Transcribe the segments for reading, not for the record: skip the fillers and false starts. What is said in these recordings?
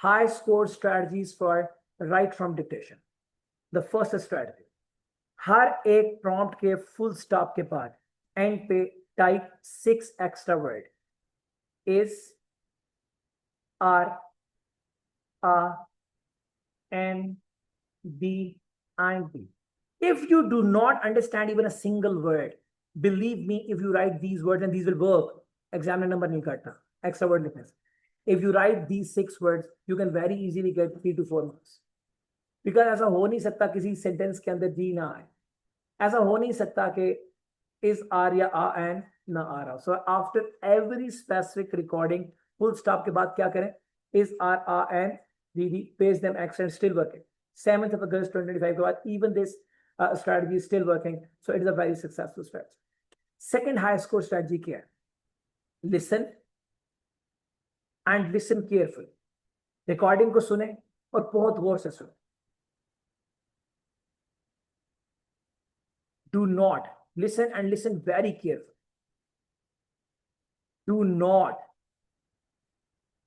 high score strategies for right from dictation. The first strategy, हर एक prompt के full stop के बाद and पे type 6 extra word is, are, and, be, and be. If you do not understand even a single word, believe me, if you write these words and these will work, examiner number नहीं काटना, extra word लिखने से. If you write these 6 words, you can very easily get 3 to 4 marks. Because ऐसा हो नहीं सकता किसी sentence के अंदर जी ना आए, ऐसा हो नहीं सकता कि is, are या and ना आ रहा. So after every specific recording, full stop के बाद क्या करें? Is, are and the paste them accent still working. 7th of August 2025 के बाद even this strategy is still working. So it is a very successful strategy. Second high score strategy क्या है? Listen and listen carefully. Recording को सुने और बहुत गौर से सुने. Do not listen and listen very carefully. Do not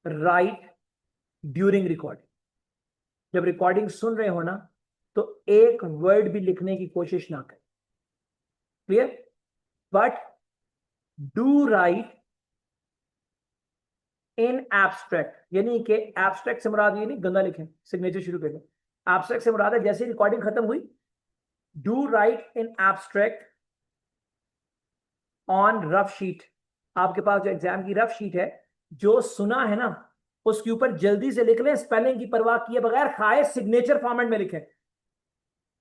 write during recording. जब recording सुन रहे हो ना तो एक वर्ड भी लिखने की कोशिश ना करें. Clear? But do write in abstract, यानी कि एब्स्ट्रैक्ट से मुराद ये नहीं गंदा लिखें, सिग्नेचर शुरू करें. एब्स्ट्रैक्ट से मुराद है जैसे रिकॉर्डिंग खत्म हुई, do write in abstract on rough sheet. आपके पास जो एग्जाम की रफ शीट है, जो सुना है ना उसके ऊपर जल्दी से लिख लें, स्पेलिंग की परवाह किए बगैर, खाए सिग्नेचर फॉर्मेट में लिखें.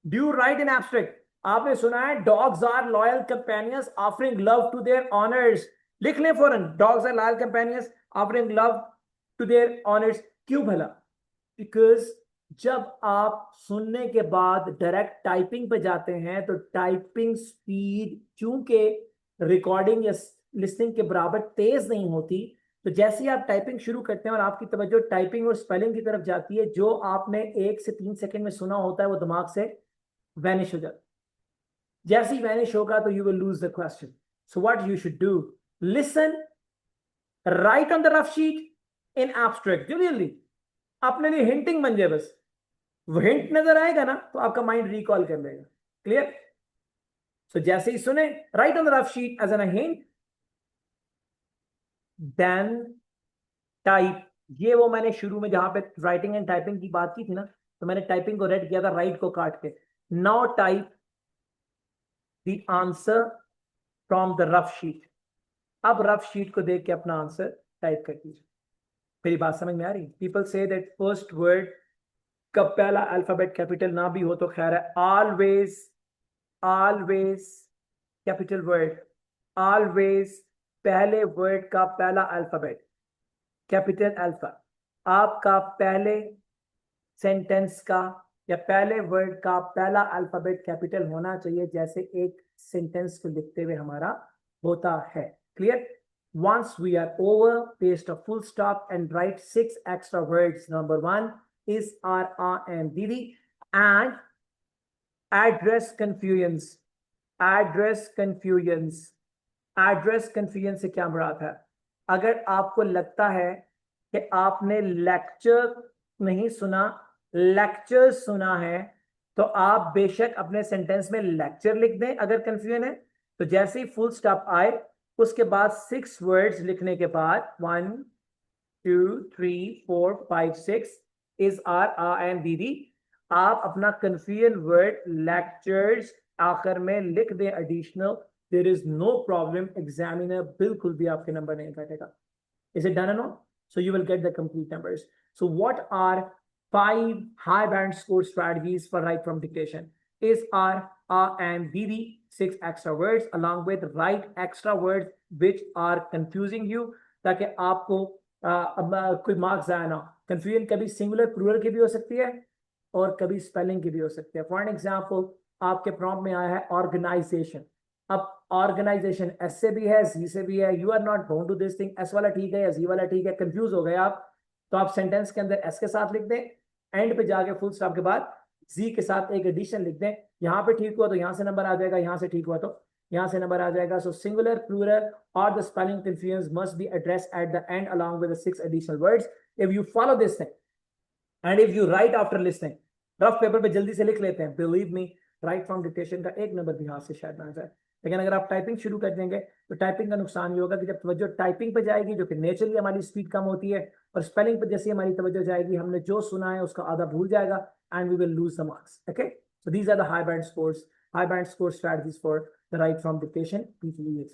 Do write in abstract. आपने सुना है dogs are loyal companions offering love to their owners, लिख लें फौरन, dogs are loyal companions offering love to their owners. क्यों भला? बिकॉज जब आप सुनने के बाद डायरेक्ट टाइपिंग पे जाते हैं तो टाइपिंग स्पीड चूंकि रिकॉर्डिंग या लिसनिंग के बराबर तेज नहीं होती, तो जैसे ही आप टाइपिंग शुरू करते हैं और आपकी तवज्जो टाइपिंग और स्पेलिंग की तरफ जाती है, जो आपने 1 से 3 सेकंड में सुना होता है वो दिमाग से वैनिश हो जाता है. जैसे ही वैनिश होगा तो you will lose the question. So what you should do, listen, right on the rough sheet in abstract. जल्दी अपने लिए हिंटिंग बन जाए, बस वो हिंट नजर आएगा ना तो आपका माइंड रिकॉल कर लेगा. क्लियर? सो जैसे ही सुने, write on the rough sheet as an hint, then type. ये वो मैंने शुरू में जहां पे राइटिंग एंड टाइपिंग की बात की थी ना, तो मैंने टाइपिंग को रेड किया था राइट को काट के. Now type the answer from the rough sheet. अब रफ शीट को देख के अपना आंसर टाइप कर दीजिए. मेरी बात समझ में आ रही? People say that first word का पहला अल्फाबेट कैपिटल ना भी हो तो खैर है. Always, always capital word, always पहले वर्ड का पहला अल्फाबेट कैपिटल अल्फा. आपका पहले सेंटेंस का या पहले वर्ड का पहला अल्फाबेट कैपिटल होना चाहिए, जैसे एक सेंटेंस को लिखते हुए हमारा होता है. Clear? Once we are over, paste a full stop and write 6 extra words. Number 1 is, are, and, didi, and address confusions. Address confusions. Address confusion से क्या मुराद है? अगर आपको लगता है कि आपने लेक्चर नहीं सुना, लेक्चर सुना है, तो आप बेशक अपने सेंटेंस में लेक्चर लिख दें. अगर कंफ्यूजन है तो जैसे ही फुल स्टॉप आए उसके बाद 6 वर्ड्स लिखने के बाद 1 2 3 4 5 6 is, are, and, didi, आप अपना कंफ्यूजन वर्ड लेक्चर्स आखिर में लिख दें additional. There is no problem. Examiner बिल्कुल भी आपके नंबर नहीं काटेगा. Is it done or not? So you will get the complete numbers. So what are 5 high band score strategies for right from dictation? Is, are, and, didi, 6 extra words along with write extra words which are confusing you, ताकि आपको कोई marks आया ना. Confusion कभी singular plural की भी हो सकती है और कभी स्पेलिंग की भी हो सकती है. फॉर एग्जाम्पल आपके प्रॉम्प्ट में आया है ऑर्गेनाइजेशन. अब ऑर्गेनाइजेशन एस से भी है, जी से भी है. You are not born to this thing. S वाला ठीक है या जी वाला ठीक है, कंफ्यूज हो गए आप, तो आप सेंटेंस के अंदर एस के साथ लिख दें, एंड पे जाके फुल स्टॉप के बाद जी के साथ एक एडिशन लिख दें. यहाँ पे ठीक हुआ तो यहाँ से नंबर आ जाएगा, यहाँ से ठीक हुआ तो यहाँ से नंबर आ जाएगा. सो सिंगुलर, प्लूरल और the spelling confusion must be addressed at the end along with the 6 additional words. If you follow this thing, and if you right after listening, rough paper पे जल्दी से लिख लेते हैं, believe me right from dictation का 1 number भी हाथ से शायद ना जाए, लेकिन अगर आप टाइपिंग शुरू कर देंगे तो टाइपिंग का नुकसान ये होगा कि जब तवज्जो टाइपिंग पे जाएगी, जो कि नेचुरली हमारी स्पीड कम होती है, और स्पेलिंग पे जैसे हमारी तवज्जो जाएगी, हमने जो सुना है उसका आधा भूल जाएगा, and we will lose the marks. Okay, so these are the high band scores, high band score strategies for the right from dictation PTE exam.